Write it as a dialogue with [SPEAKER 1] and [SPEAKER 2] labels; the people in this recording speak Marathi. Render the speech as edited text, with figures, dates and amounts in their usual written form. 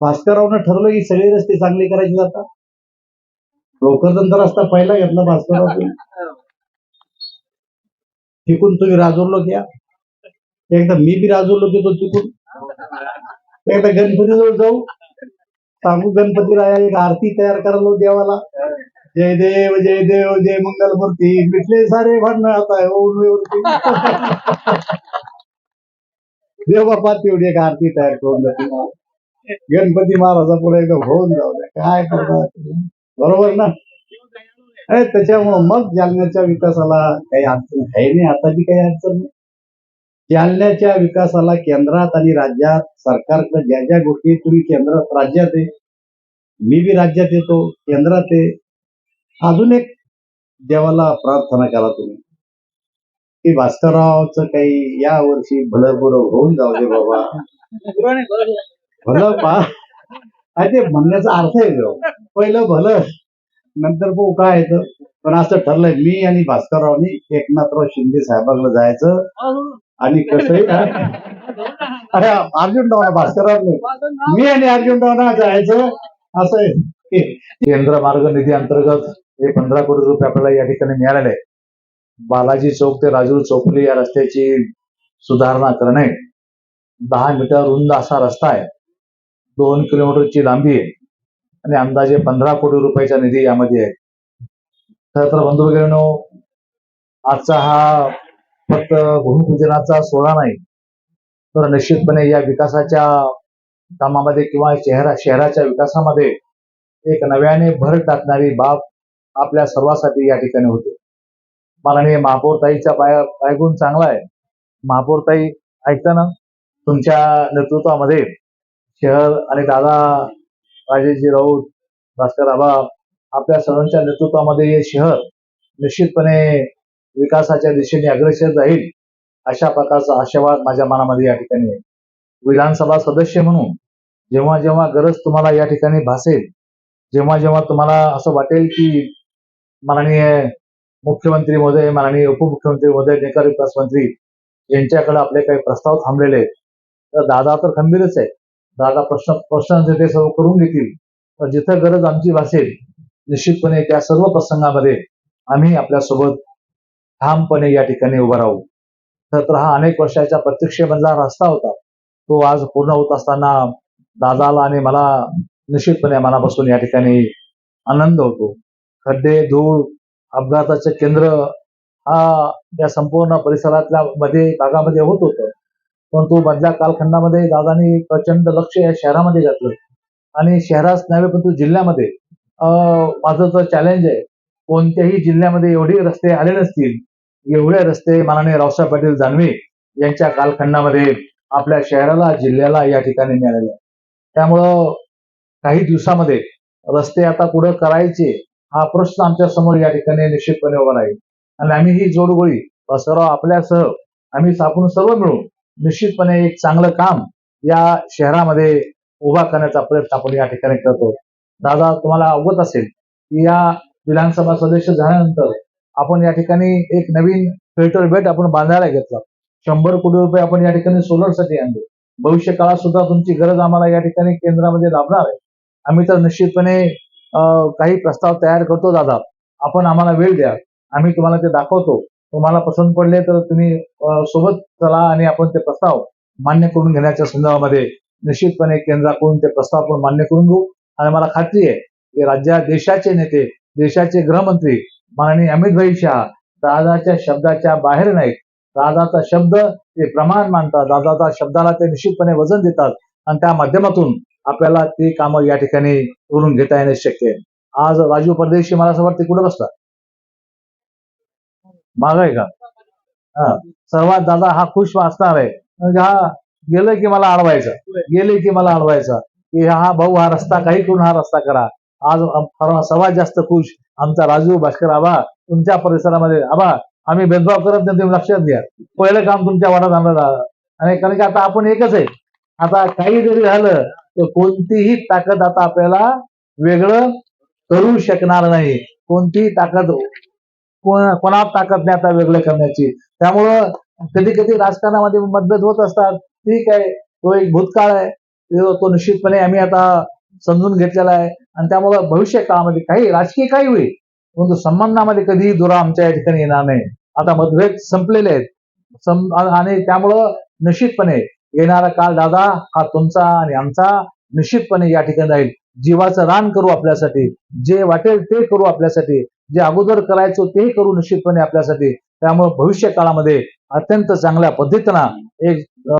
[SPEAKER 1] भास्कररावनं ठरलं की सगळे रस्ते चांगले करायचे जातात. भोकरदनचा रस्ता पहिला घेतला भास्करराव. तिकून तुम्ही राजूरला घ्या, एकदा मी बी राजूरला घेतो तिकून, एकदा गणपतीजवळ जाऊ, सांगू गणपतीराया एक आरती तयार करायला देवाला. जय देव जय देव जय मंगल मूर्ती, मिटले सारे भांडण आता देव बाप्पा तेवढी एक आरती तयार करून जाते. गणपती महाराजा पुढे एकदम होऊन जाऊ द्या, काय करतात बरोबर ना. त्याच्यामुळं मग जालन्याच्या विकासाला काही अडचण आहे नाही, आता बी काही अडचण नाही. जालन्याच्या विकासाला केंद्रात आणि राज्यात सरकारकडे ज्या ज्या गोष्टी तुम्ही केंद्रात राज्यात आहे, मी बी राज्यात येतो, केंद्रात आहे. अजून एक देवाला प्रार्थना करा तुम्ही की भास्कररावचं काही या वर्षी भलं बुरं होऊन जाऊ दे बाबा. भलं पा ते म्हणण्याचा अर्थ आहे, पहिलं भलं नंतर बघू काय येतं. पण असं ठरलंय मी आणि भास्कररावनी एकनाथराव शिंदे साहेबांना जायचं आणि कसंही अरे अर्जुनराव भास्करराव मी आणि अर्जुनराव जायचं असं आहे. केंद्र मार्ग निधी अंतर्गत हे 15 कोटी रुपये आपल्याला या ठिकाणी मिळालेले आहे. बालाजी चौक ते राजूर चौफुली या रस्त्याची सुधारणा करणे, 10 मीटर रुंद असा रस्ता आहे, 2 किलोमीटरची लांबी आहे आणि अंदाजे 15 कोटी रुपयाचा निधी यामध्ये आहे. तर बंधू वगैरेनो, आजचा हा फक्त भूमिपूजनाचा सोहळा नाही, तर निश्चितपणे या विकासाच्या कामामध्ये किंवा शहराच्या विकासामध्ये एक नव्याने भर टाकणारी बाब आपल्या सर्वांसाठी या ठिकाणी होते. माननीय महापौरताईचा पायगुण चांगला आहे. महापौरताई ऐकताना तुमच्या नेतृत्वामध्ये शहर आणि दादा राजेशजी राऊत, भास्कर आबा आपल्या सर्वांच्या नेतृत्वामध्ये हे शहर निश्चितपणे विकासाच्या दिशेने अग्रेसर जाईल अशा प्रकारचा आशावाद माझ्या मनामध्ये या ठिकाणी आहे. विधानसभा सदस्य म्हणून जेव्हा जेव्हा गरज तुम्हाला या ठिकाणी भासेल, जेव्हा जेव्हा तुम्हाला असं वाटेल की माननीय मुख्यमंत्री महोदय, माननीय उपमुख्यमंत्री महोदय, नेकर विकास मंत्री यांच्याकडे आपले काही प्रस्ताव थांबलेले आहेत, तर दादा तर खंबीरच आहे. दादा प्रश्न ते सर्व करून घेतील. तर जिथं गरज आमची भासेल निश्चितपणे त्या सर्व प्रसंगामध्ये आम्ही आपल्यासोबत ठामपणे या ठिकाणी उभा राहू. तर हा अनेक वर्षाच्या प्रतीक्षेमधला रस्ता होता, तो आज पूर्ण होत असताना दादाला आणि मला निश्चितपणे मनापासून या ठिकाणी आनंद होतो. खड्डे, धूळ, अपघाताचे केंद्र हा या संपूर्ण परिसरातल्या भागामध्ये होत होतं, परंतु मधल्या कालखंडामध्ये दादानी प्रचंड लक्ष या शहरामध्ये घातलं आणि शहरात नव्हे परंतु जिल्ह्यामध्ये माझं तर चॅलेंज आहे, कोणत्याही जिल्ह्यामध्ये एवढे रस्ते आले नसतील एवढे रस्ते माननीय रावसाहेब पाटील दानवे यांच्या कालखंडामध्ये आपल्या शहराला, जिल्ह्याला या ठिकाणी मिळालेले. त्यामुळं काही दिवसामध्ये रस्ते आता पुढे करायचे हा प्रश्न आमच्या समोर या ठिकाणी निश्चितपणे उभा राहील आणि आम्ही ही जोडगोळी सर्व आपल्यासह आम्ही आपण सर्व मिळून निश्चितपणे एक चांगलं काम या शहरामध्ये उभा करण्याचा प्रयत्न आपण या ठिकाणी करतो. दादा, तुम्हाला अवगत असेल की या विधानसभा सदस्य झाल्यानंतर आपण या ठिकाणी एक नवीन फिल्टर बेट आपण बांधायला घेतला. 100 कोटी रुपये आपण या ठिकाणी सोलरसाठी आणले. भविष्य काळात सुद्धा तुमची गरज आम्हाला या ठिकाणी केंद्रामध्ये लाभणार आहे. आम्ही तर निश्चितपणे काही प्रस्ताव तयार करतो दादा, आपण आम्हाला वेळ द्या, आम्ही तुम्हाला ते दाखवतो. तुम्हाला पसंत पडले तर तुम्ही सोबत चला आणि आपण ते प्रस्ताव मान्य करून घेण्याच्या संदर्भामध्ये निश्चितपणे केंद्राकडून ते प्रस्ताव आपण मान्य करून घेऊ. आणि मला खात्री आहे की राज्यात देशाचे नेते, देशाचे गृहमंत्री माननीय अमित भाई शहा दादाच्या शब्दाच्या बाहेर नाहीत. दादाचा शब्द ते प्रमाण मानतात, दादाच्या शब्दाला ते निश्चितपणे वजन देतात आणि त्या माध्यमातून आपल्याला ते कामं या ठिकाणी करून घेता येणे शक्य आहे. आज राजू परदेशी मला असं वाटतं कुठं बसतात, माग आहे का? सर्वात दादा हा खुश असणार आहे, म्हणजे हा गेलं की मला अडवायचा, गेले की मला अडवायचा की हा भाऊ हा रस्ता काही करून हा रस्ता करा. आज सर्वात जास्त खुश आमचा राजू भास्कर आबा तुमच्या परिसरामध्ये. आबा, आम्ही भेदभाव करत नाही, तुम्ही लक्षात घ्या. पहिलं काम तुमच्या वाड्यात आणलं आणि कारण की आता आपण एकच आहे. आता काही जरी झालं तर कोणतीही ताकद आता आपल्याला वेगळं करू शकणार नाही. कोणतीही ताकद कोणा ताकद नाही आता वेगळं करण्याची. त्यामुळं कधी कधी राजकारणामध्ये मतभेद होत असतात, ठीक आहे, तो एक भूतकाळ आहे.
[SPEAKER 2] तो निश्चितपणे आम्ही आता समजून घेतलेला आहे आणि त्यामुळे भविष्य काळामध्ये काही राजकीय काही होईल परंतु संबंधामध्ये कधीही दुरा आमच्या या ठिकाणी येणार नाही. आता मतभेद संपलेले आहेत आणि त्यामुळं निश्चितपणे येणारा काळ दादा हा तुमचा आणि आमचा निश्चितपणे या ठिकाणी जाईल. जीवाचं रान करू आपल्यासाठी, जे वाटेल ते करू आपल्यासाठी, जे अगोदर करायचो तेही करू निश्चितपणे आपल्यासाठी. त्यामुळे भविष्य काळामध्ये अत्यंत चांगल्या पद्धतीनं एक